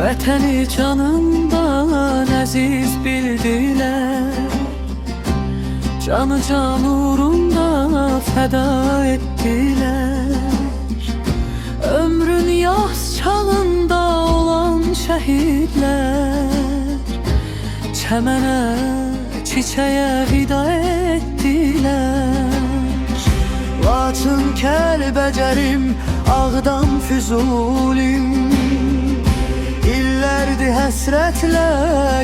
Vətəni canından əziz bildilər, canı can uğrunda fəda etdilər. Ömrün yaz çağında olan şəhidlər çəmənə, çiçəyə vida etdilər. Laçın, Kəlbəcərim, Ağdam, Füzulim İllərdir həsrətlə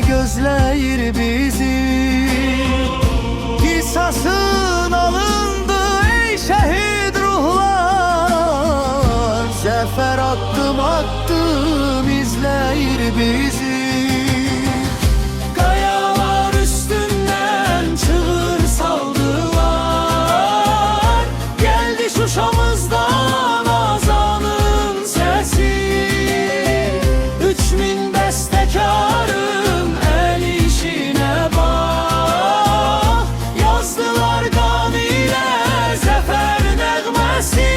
gözləyir bizi. Qisasın alındı ey şəhid ruhlar, zəfər addım addım izləyir bizi. Qayalar üstündən çığır saldılar, gəldi Şuşamızdan azanın səsi. 3000 bəstəkarın əl işinə bax, yazdılar qan ilə zəfər nəğməsi.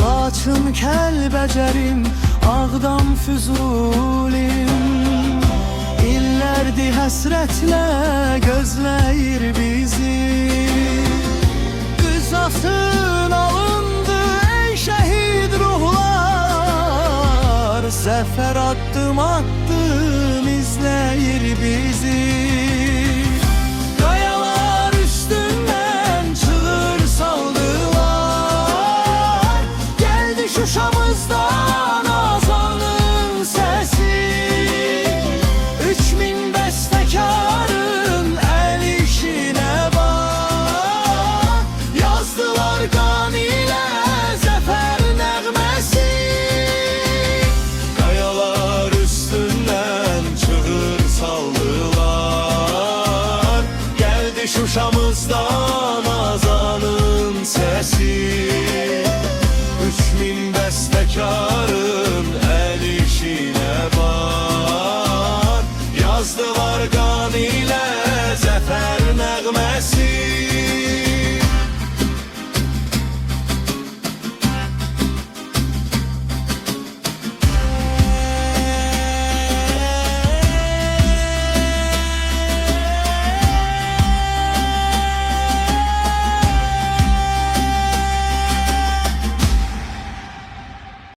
Laçın, Kəlbəcərim, Ağdam, Füzulim İllərdir həsrətlə gözləyir bizi. Qisasın alındı ey şəhid ruhlar, zəfər addım addım izləyir bizi.